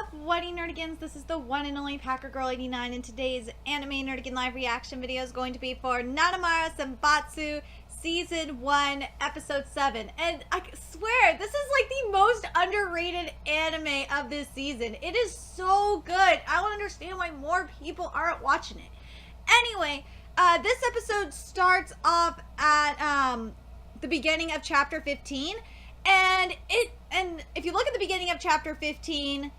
up, Whitey Nerdigans? This is the one and only Packer Girl 89, and today's anime Nerdigan live reaction video is going to be for Nanamara Senbatsu Season 1, Episode 7. And I swear, this is like the most underrated anime of this season. It is so good. I don't understand why more people aren't watching it. Anyway, this episode starts off at the beginning of Chapter 15. And if you look at the beginning of Chapter 15,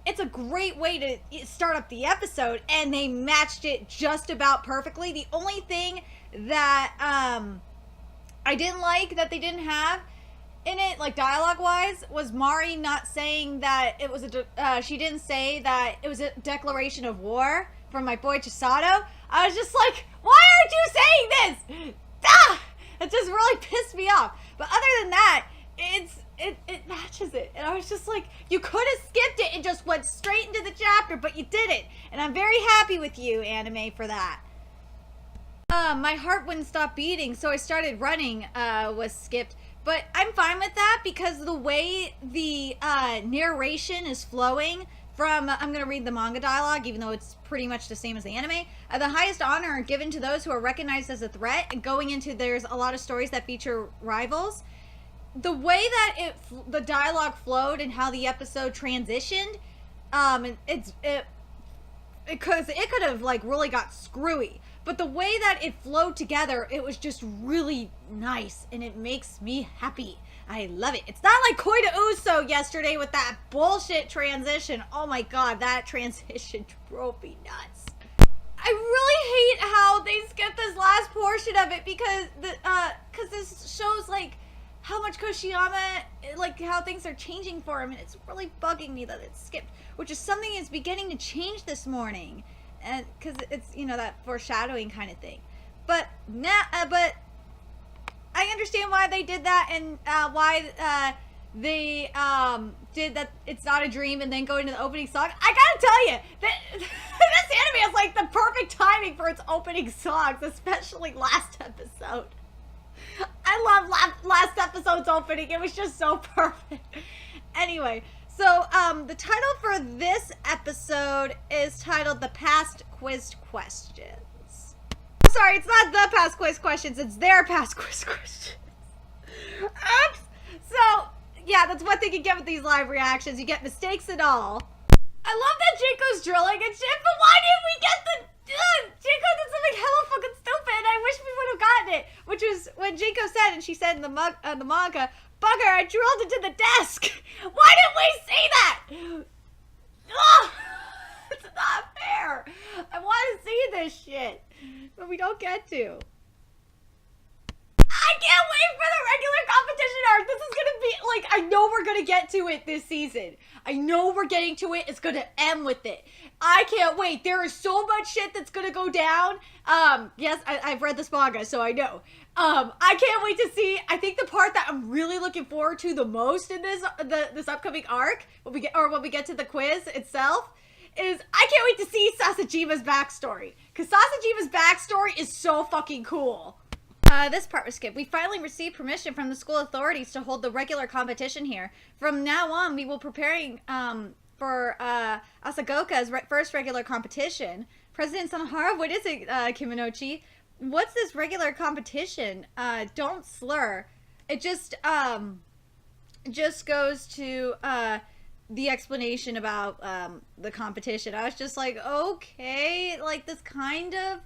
it's a great way to start up the episode, and they matched it just about perfectly. The only thing that I didn't like that they didn't have in it, like dialogue-wise, was Mari not saying that it was she didn't say that it was a declaration of war from my boy Chisato. I was just like, why aren't you saying this? Ah! It just really pissed me off. But other than that, it matches it. And I was just like, you could have skipped it and just went straight into the chapter, but you didn't. And I'm very happy with you, anime, for that. My heart wouldn't stop beating, so I started running, was skipped. But I'm fine with that because the way the narration is flowing from, I'm going to read the manga dialogue, even though it's pretty much the same as the anime. The highest honor given to those who are recognized as a threat, and going into, there's a lot of stories that feature rivals. The way that the dialogue flowed and how the episode transitioned, it could have like really got screwy. But the way that it flowed together, it was just really nice, and it makes me happy. I love it. It's not like Koi to Uso yesterday with that bullshit transition. Oh my god, that transition drove me nuts. I really hate how they skipped this last portion of it because this shows like how much Koshiyama, like how things are changing for him, and it's really bugging me that it's skipped, which is something that's beginning to change this morning, and because it's, you know, that foreshadowing kind of thing. But now, but I understand why they did that, and why they did that. It's not a dream, and then go into the opening song. I gotta tell you that this anime is like the perfect timing for its opening songs, especially last episode. I love last episode's opening. It was just so perfect. Anyway, so the title for this episode is titled The Past Quiz Questions. I'm sorry, it's not the past quiz questions, it's their past quiz questions. Oops. So, yeah, that's one thing you get with these live reactions. You get mistakes and all. I love that Jinko's drilling and shit, but why didn't we get the... Jinko did something hella fucking stupid, and I wish we would have gotten it. Which was when Jinko said, and she said in the manga, "Bugger, I drilled into the desk." Why didn't we see that? Ugh, it's not fair. I want to see this shit, but we don't get to. I can't wait for the regular competition arc. This is gonna be, like, I know we're gonna get to it this season. I know we're getting to it. It's gonna end with it. I can't wait. There is so much shit that's gonna go down. Yes, I've read this manga, so I know. I can't wait to see. I think the part that I'm really looking forward to the most in this upcoming arc, when we get to the quiz itself, is I can't wait to see Sasajima's backstory. Because Sasajima's backstory is so fucking cool. This part was skipped. We finally received permission from the school authorities to hold the regular competition here. From now on, we will preparing for Asagoka's first regular competition. President Sanohara, what is it, Kimonochi? What's this regular competition? Don't slur. It just goes to the explanation about the competition. I was just like, okay, like this kind of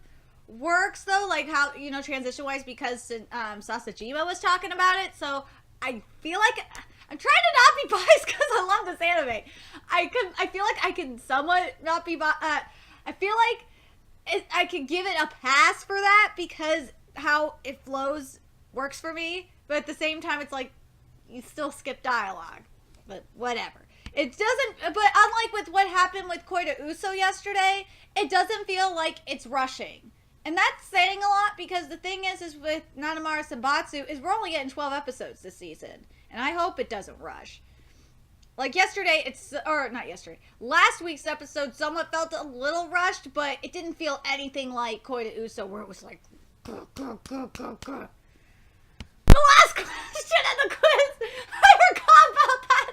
works though, like how, you know, transition wise, because Sasajima was talking about it. So I feel like I'm trying to not be biased because I love this anime. I feel like I can somewhat not be I feel like I could give it a pass for that because how it flows works for me, but at the same time it's like you still skip dialogue, but whatever. It doesn't, but unlike with what happened with Koi to Uso yesterday, it doesn't feel like it's rushing. And that's saying a lot because the thing is with Nanamara Senbatsu is we're only getting 12 episodes this season. And I hope it doesn't rush. Like yesterday, last week's episode somewhat felt a little rushed, but it didn't feel anything like Koi to Uso where it was like... The last question of the quiz! I forgot about that!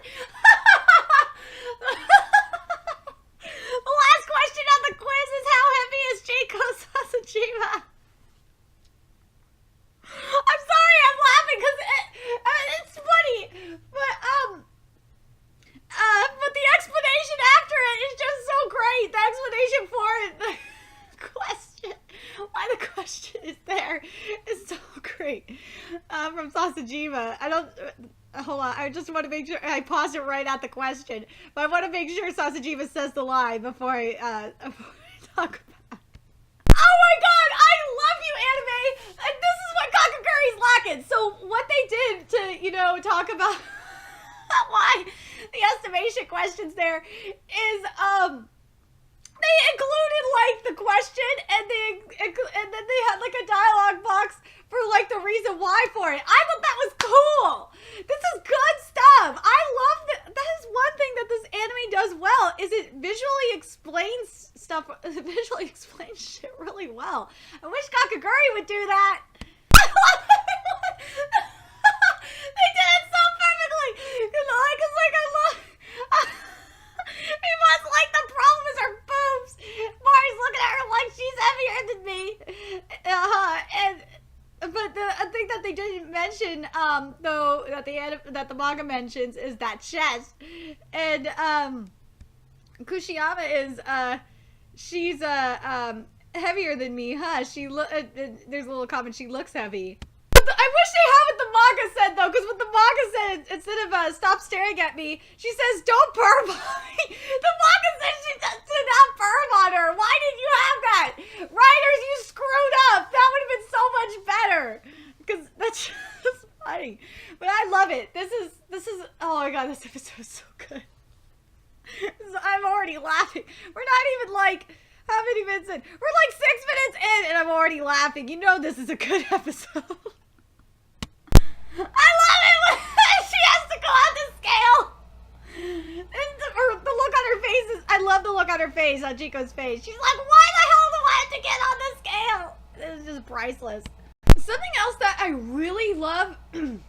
from Sasajima. I don't... hold on. I just want to make sure... I paused it right at the question. But I want to make sure Sasajima says the line before I talk about it. Oh my god! I love you, anime! And this is what Kakaguri's lacking. So what they did to, you know, talk about why the estimation questions there is, they included, like, the question, and then they had, like, a dialogue box for, like, the reason why for it. I thought that was cool! This is good stuff! I love that. That is one thing that this anime does well, is it visually explains stuff, visually explains shit really well. I wish Kakaguri would do that! I love it! They did it so perfectly! Because, like, I love... He was like, the problem is her boobs. Mari's looking at her like she's heavier than me. But the thing that they didn't mention, though, that the manga mentions is that chest. And Kushiyama is she's heavier than me, huh? There's a little comment. She looks heavy. I wish they had what the manga said, though, because what the manga said, instead of stop staring at me, she says, don't perv on me. The manga said she did not perv on her. Why did you have that? Writers, you screwed up. That would have been so much better. Because that's just funny. But I love it. This is, oh my god, this episode is so good. I'm already laughing. We're not even like, how many minutes in? We're like 6 minutes in, and I'm already laughing. You know this is a good episode. I love it when she has to go on the scale. And the look on her face is, I love the look on her face, on Chico's face. She's like, why the hell do I have to get on the scale? It's just priceless. Something else that I really love with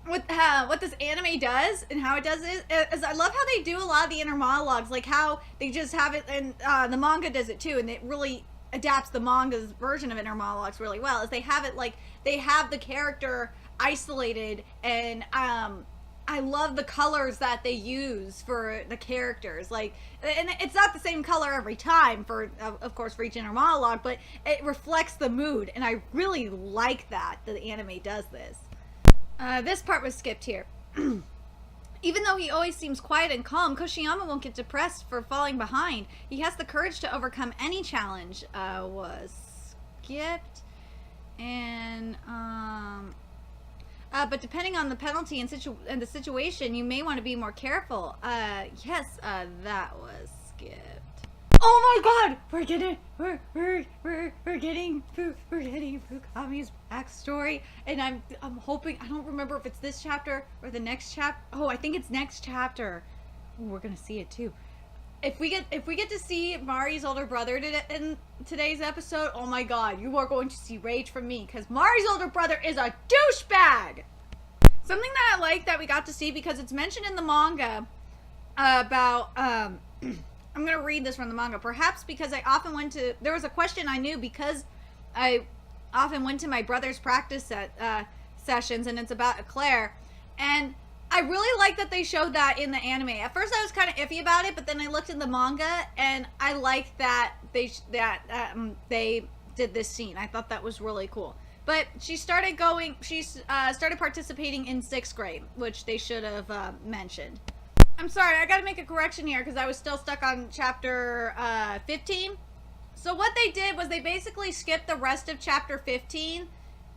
what this anime does and how it does it is I love how they do a lot of the inner monologues, like how they just have it, and the manga does it too, and it really adapts the manga's version of inner monologues really well, is they have it like, they have the character isolated, and I love the colors that they use for the characters, like, and it's not the same color every time for, of course, for each inner monologue, but it reflects the mood, and I really like that the anime does this. This part was skipped here. Even though he always seems quiet and calm, Koshiyama won't get depressed for falling behind. He has the courage to overcome any challenge. Was skipped. And, but depending on the penalty and the situation, you may want to be more careful. Yes, that was skipped. Oh my god! We're getting Fukami's backstory, and I'm hoping, I don't remember if it's this chapter or the next chapter. Oh, I think it's next chapter. Ooh, we're gonna see it too. If we get to see Mari's older brother in today's episode, oh my god, you are going to see rage from me, because Mari's older brother is a douchebag. Something that I like that we got to see, because it's mentioned in the manga about I'm going to read this from the manga. Perhaps because I often went to... There was a question I knew because I often went to my brother's practice sessions, and it's about Eclair. And I really like that they showed that in the anime. At first I was kind of iffy about it, but then I looked in the manga, and I like that they did this scene. I thought that was really cool. But she started participating in 6th grade, which they should have mentioned. I'm sorry, I gotta make a correction here because I was still stuck on chapter 15. So what they did was they basically skipped the rest of chapter 15,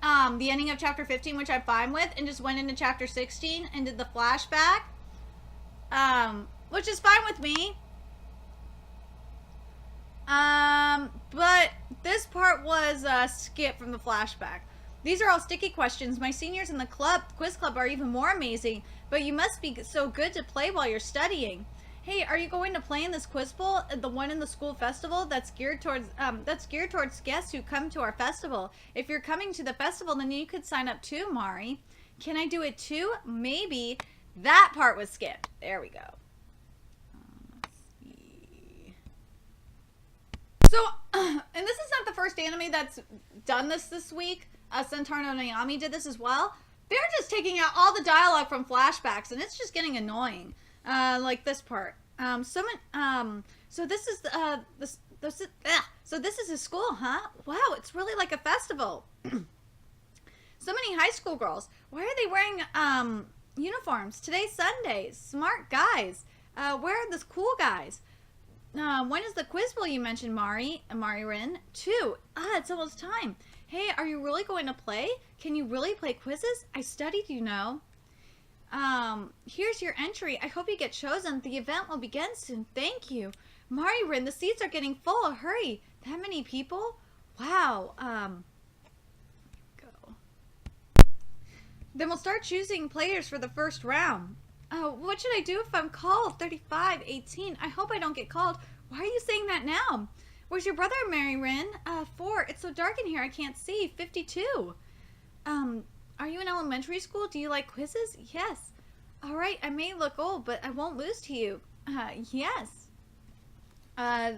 the ending of chapter 15, which I'm fine with, and just went into chapter 16 and did the flashback, which is fine with me. But this part was skipped from the flashback. These are all sticky questions. My seniors in the quiz club are even more amazing, but you must be so good to play while you're studying. Hey, are you going to play in this quiz bowl, the one in the school festival that's geared towards guests who come to our festival? If you're coming to the festival, then you could sign up too, Mari. Can I do it too? Maybe. That part was skipped. There we go. Let's see. So, and this is not the first anime that's done this week. Sentar no Nayami did this as well. They're just taking out all the dialogue from flashbacks, and it's just getting annoying. Like this part. So this is so this is a school, huh? Wow, it's really like a festival. So many high school girls. Why are they wearing uniforms? Today's Sunday. Smart guys. Where are the cool guys? When is the quiz bowl you mentioned, Mari Rin? 2. It's almost time. Hey, are you really going to play? Can you really play quizzes? I studied, you know. Here's your entry. I hope you get chosen. The event will begin soon. Thank you. Mari Rin, the seats are getting full. Hurry. That many people? Wow. Go. Then we'll start choosing players for the first round. What should I do if I'm called? 35, 18. I hope I don't get called. Why are you saying that now? Where's your brother, Mary Rin? 4. It's so dark in here I can't see. 52. Are you in elementary school? Do you like quizzes? Yes. All right, I may look old, but I won't lose to you. Yes.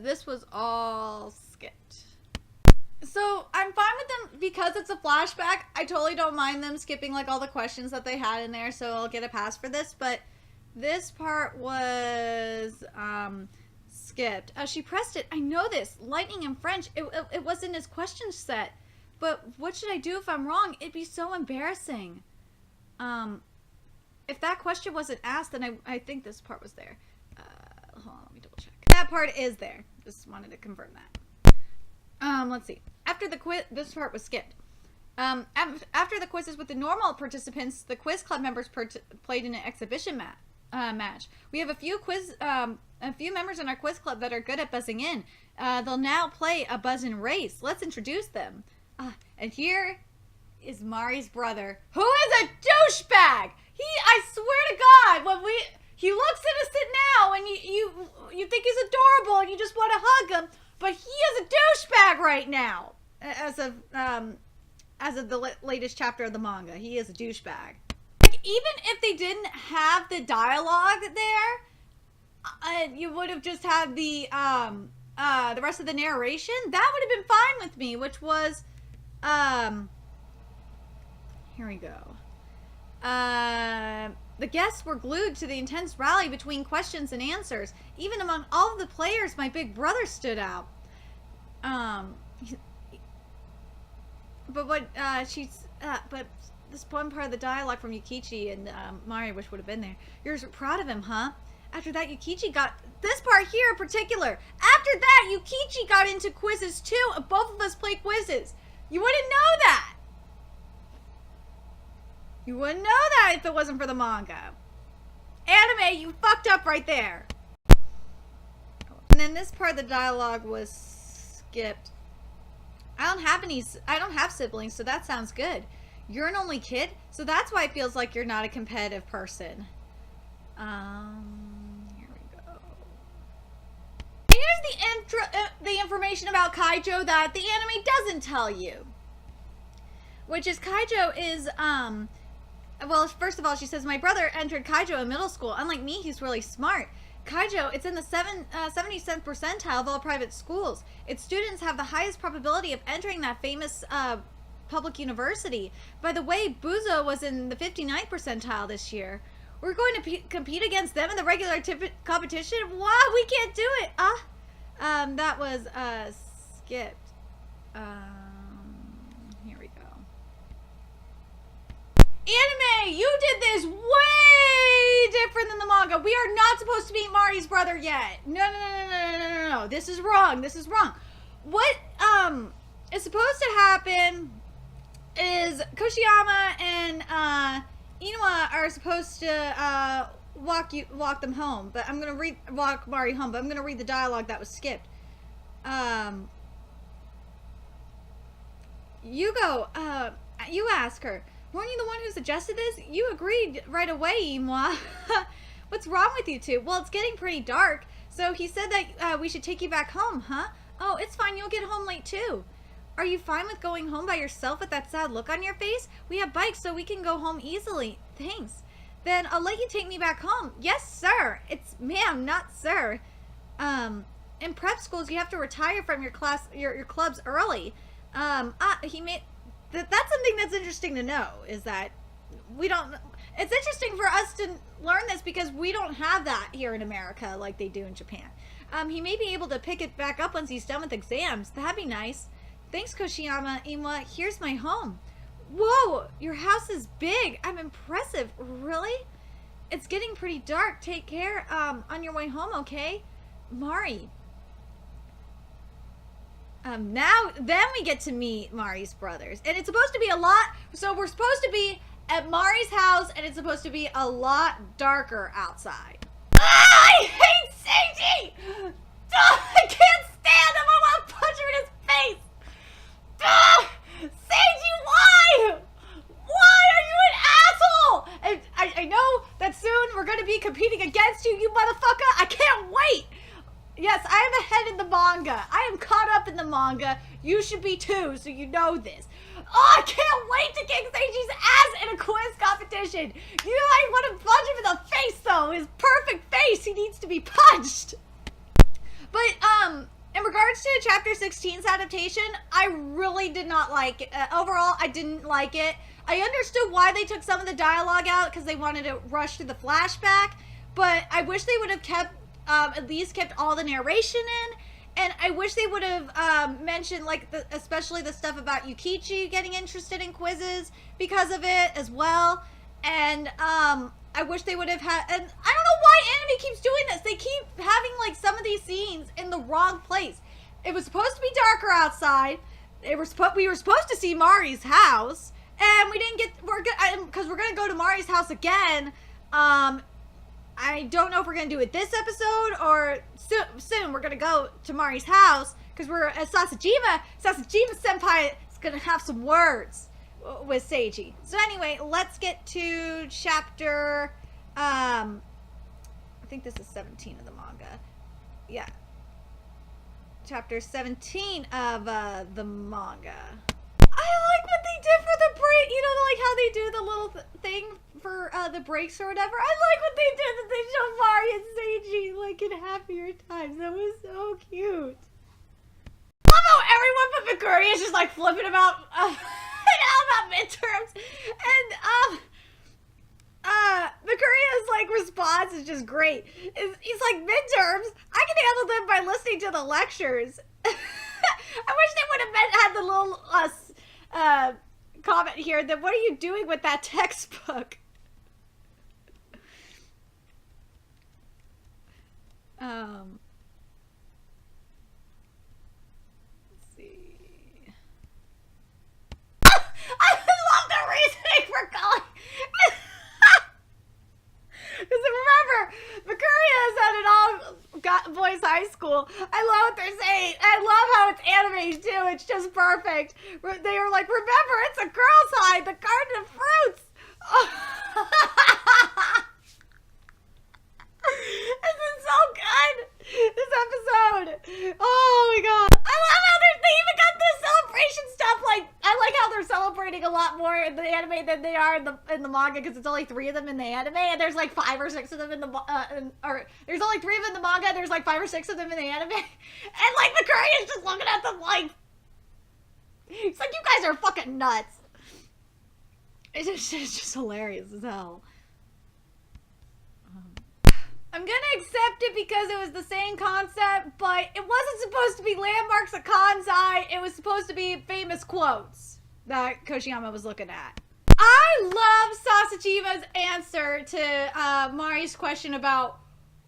This was all skipped. So I'm fine with them because it's a flashback. I totally don't mind them skipping like all the questions that they had in there, so I'll get a pass for this. But this part was skipped. She pressed it. I know this. Lightning in French. It wasn't his question set. But what should I do if I'm wrong? It'd be so embarrassing. If that question wasn't asked, then I think this part was there. Hold on, let me double check. That part is there. Just wanted to confirm that. Let's see. After the quiz, this part was skipped. After the quizzes with the normal participants, the quiz club members played in an exhibition match. We have a few members in our quiz club that are good at buzzing in. They'll now play a buzz-in race. Let's introduce them. And here is Mari's brother, who is a douchebag. I swear to God, he looks innocent now, and you think he's adorable, and you just want to hug him. But he is a douchebag right now. As of the latest chapter of the manga, he is a douchebag. Like, even if they didn't have the dialogue there, you would have just had the rest of the narration. That would have been fine with me, which was, here we go. The guests were glued to the intense rally between questions and answers. Even among all of the players, my big brother stood out. But this one part of the dialogue from Yukichi and Mari, wish would have been there. You're proud of him, huh? After that, Yukichi got this part here in particular. After that, Yukichi got into quizzes too. Both of us play quizzes. You wouldn't know that. You wouldn't know that if it wasn't for the manga. Anime, you fucked up right there. And then this part of the dialogue was skipped. I don't have siblings, so that sounds good. You're an only kid, so that's why it feels like you're not a competitive person. Here we go. And here's the information about Kaijo that the anime doesn't tell you. Which is Kaijo is, well, first of all, she says, my brother entered Kaijo in middle school. Unlike me, he's really smart. Kaijo, it's in the 77th percentile of all private schools. Its students have the highest probability of entering that famous public university. By the way, Buzo was in the 59th percentile this year. We're going to compete against them in the regular competition? Wow, we can't do it. That was skipped. Here we go. Anime, you did this way different than the manga. We are not supposed to meet Mari's brother yet. No. This is wrong. What is supposed to happen is Koshiyama and Inuma are supposed to walk them home. But I'm gonna walk Mari home. But I'm gonna read the dialogue that was skipped. Yugo, you ask her. Weren't you the one who suggested this? You agreed right away, Imwa. What's wrong with you two? Well, it's getting pretty dark, so he said that we should take you back home, huh? Oh, it's fine. You'll get home late, too. Are you fine with going home by yourself with that sad look on your face? We have bikes, so we can go home easily. Thanks. Then I'll let you take me back home. Yes, sir. It's ma'am, not sir. In prep schools, you have to retire from your clubs early. That's something that's interesting to know, is that we don't, it's interesting for us to learn this because we don't have that here in America like they do in Japan. He may be able to pick it back up once he's done with exams. That'd be nice. Thanks, Koshiyama. Imwa, here's my home. Whoa, your house is big. I'm impressive. Really? It's getting pretty dark. Take care on your way home, okay? Mari. Now, then we get to meet Mari's brothers. And it's supposed to be a lot, so we're supposed to be at Mari's house, and it's supposed to be a lot darker outside. Ah, I hate SEIJI! I can't stand him! I want to punch him in his face! Ah, SEIJI, why? Why are you an asshole? And I know that soon we're going to be competing against you, you motherfucker! I can't wait! Yes, I am ahead in the manga. I am caught up in the manga. You should be too, so you know this. Oh, I can't wait to kick SEIJI's ass in a quiz competition. You might want to punch him in the face, though. His perfect face. He needs to be punched. But, in regards to Chapter 16's adaptation, I really did not like it. Overall, I didn't like it. I understood why they took some of the dialogue out, because they wanted to rush through the flashback. But I wish they would have kept... at least kept all the narration in, and I wish they would have mentioned, like, especially the stuff about Yukichi getting interested in quizzes because of it as well. And I wish they would have had, and I don't know why anime keeps doing this. They keep having, like, some of these scenes in the wrong place. It was supposed to be darker outside. We were supposed to see Mari's house, and we didn't get, because we're gonna go to Mari's house again. I don't know if we're going to do it this episode or soon. We're going to go to Mari's house because we're at Sasajima. Sasajima Senpai is going to have some words with SEIJI. So anyway, let's get to chapter, I think this is 17 of the manga. Yeah. Chapter 17 of the manga. I like what they did for the break. You know, like how they do the little thing for the breaks or whatever. I like what they did, that they showed Mari and SEIJI like in happier times. That was so cute. I love how everyone but Mikuri is just like flipping about about midterms, and Mikuri's like response is just great. He's like, midterms? I can handle them by listening to the lectures. I wish they would have had the little comment here that what are you doing with that textbook? Let's see. I love the reasoning for calling. Because remember, Mercuria is at an all-boys high school. I love what they're saying. I love how it's animated, too. It's just perfect. They are like, remember, it's a girl's high, the garden of fruits. This is so good. This episode. Oh, my God. I love how they even got the celebration stuff. Like, I like how they're celebrating a lot more in the anime than they are in the manga, because it's only 3 of them in the anime, and there's like 5 or 6 of them in the or there's only 3 of them in the manga, and there's like 5 or 6 of them in the anime, and like the Curry is just looking at them like, it's like, you guys are fucking nuts. It's just hilarious as hell. I'm gonna accept it because it was the same concept, but it wasn't supposed to be landmarks of Kansai. It was supposed to be famous quotes that Koshiyama was looking at. I love Sasajima's answer to Mari's question about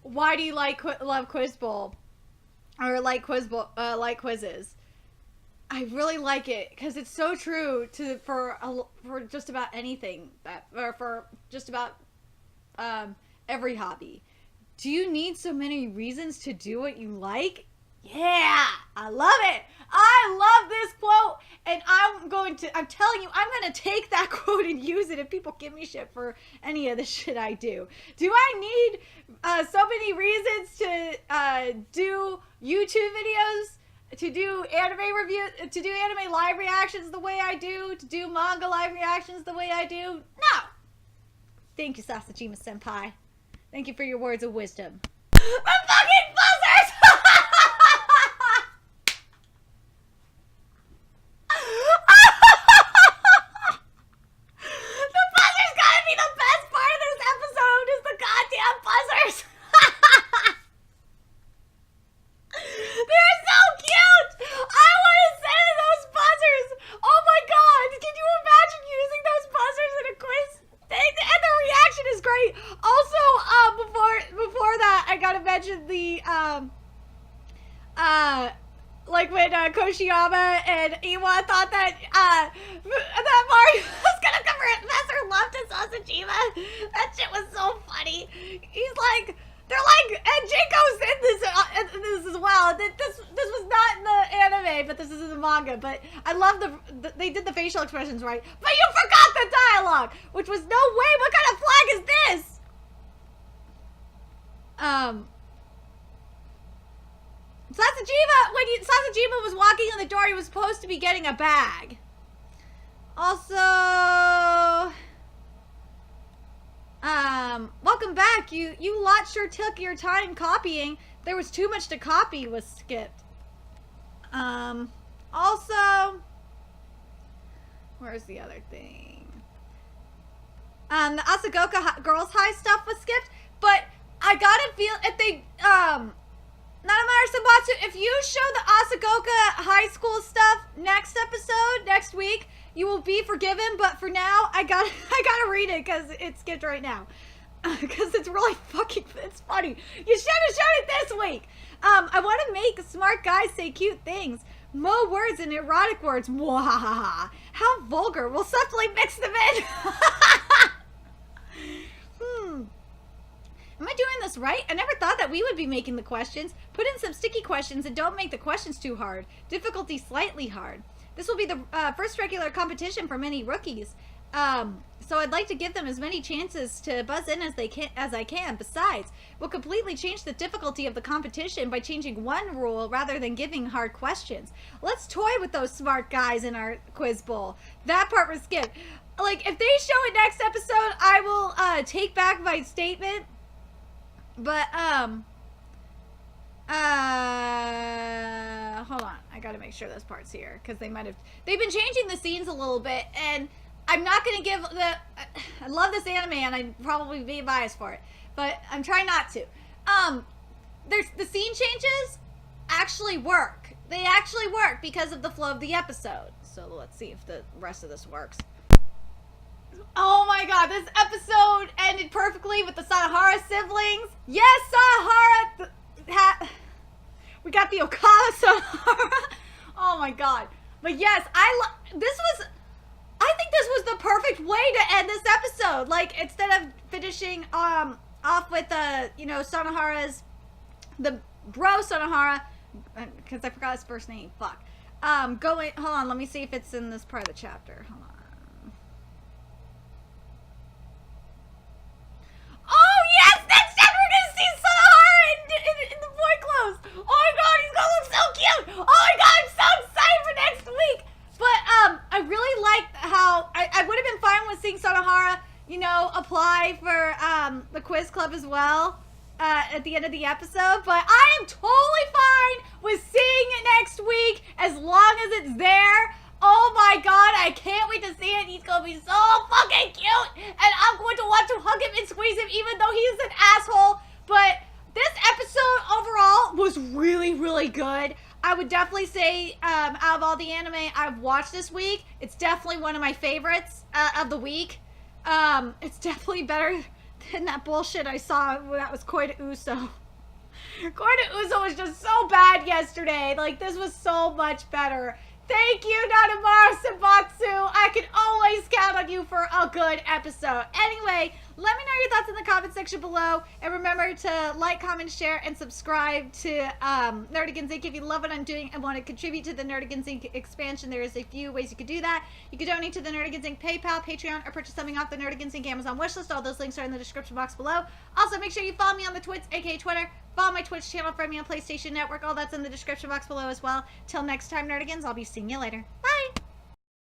why do you love Quiz Bowl, or like quizzes. I really like it because it's so true for just about anything for just about every hobby. Do you need so many reasons to do what you like? Yeah, I love it. I love this quote, and I'm telling you, I'm going to take that quote and use it if people give me shit for any of the shit I do. Do I need so many reasons to do YouTube videos, to do anime reviews, to do anime live reactions the way I do, to do manga live reactions the way I do? No. Thank you, Sasajima Senpai. Thank you for your words of wisdom. The fucking buzzers! The buzzers gotta be the best part of this episode, is the goddamn buzzers! They're so cute! I want to send those buzzers! Oh my god! Can you imagine imagine the, like when Koshiyama and Iwa thought that Mario was gonna confess her love to Sasajima. That shit was so funny. He's like, they're like, and Jinko's in this as well. This was not in the anime, but this is in the manga. But I love they did the facial expressions right. But you forgot the dialogue, which was no way. What kind of flag is this? Sasajima, when Sasajima was walking in the door, he was supposed to be getting a bag. Also, welcome back. You lot sure took your time copying. There was too much to copy was skipped. Also, where's the other thing? The Asagoka Girls High stuff was skipped, but I gotta feel if they, Nanamaru Sambatsu, if you show the Asagoka High School stuff next episode, next week, you will be forgiven, but for now, I gotta read it, because it's skipped right now. Because it's really fucking, it's funny. You should have shown it this week! I want to make smart guys say cute things. Mo words and erotic words. Mwahaha. How vulgar. We'll subtly mix them in. Am I doing this right? I never thought that we would be making the questions. Put in some sticky questions and don't make the questions too hard. Difficulty slightly hard. This will be the first regular competition for many rookies. So I'd like to give them as many chances to buzz in as I can. Besides, we'll completely change the difficulty of the competition by changing one rule rather than giving hard questions. Let's toy with those smart guys in our quiz bowl. That part was skipped. Like, if they show it next episode, I will take back my statement. But, hold on. I gotta make sure this part's here, because they've been changing the scenes a little bit, and I'm not gonna give I love this anime, and I'd probably be biased for it, but I'm trying not to. The scene changes actually work. They actually work because of the flow of the episode. So let's see if the rest of this works. Oh my god, this episode ended perfectly with the Sanahara siblings. Yes, Sanahara! We got the Okada Sanahara. Oh my god. But yes, I think this was the perfect way to end this episode. Like, instead of finishing off with Sanahara's, the bro Sanahara, because I forgot his first name, fuck. Hold on, let me see if it's in this part of the chapter. Hold on. Oh yes, next chapter we're gonna see Sanahara in the boy clothes. Oh my god, he's gonna look so cute. Oh my god, I'm so excited for next week. But I really liked how I would have been fine with seeing Sanahara, apply for the quiz club as well at the end of the episode. But I am totally fine with seeing it next week as long as it's there. Oh my god, I can't wait to see it. He's gonna be so fucking cute. And I'm going to want to hug him and squeeze him even though he's an asshole. But this episode overall was really, really good. I would definitely say out of all the anime I've watched this week, it's definitely one of my favorites of the week. It's definitely better than that bullshit I saw that was Koida Uso. Koida Uso was just so bad yesterday. Like, this was so much better. Thank you, Nanamaru Sambatsu. I can always count on you for a good episode. Anyway, let me know your thoughts in the comment section below. And remember to like, comment, share, and subscribe to Nerdigans Inc. if you love what I'm doing and want to contribute to the Nerdigans Inc. expansion. There is a few ways you could do that. You could donate to the Nerdigans Inc. PayPal, Patreon, or purchase something off the Nerdigans Inc. Amazon wishlist. All those links are in the description box below. Also, make sure you follow me on the Twits, aka Twitter. Follow my Twitch channel, friend me on PlayStation Network. All that's in the description box below as well. Till next time, Nerdigans, I'll be seeing you later. Bye!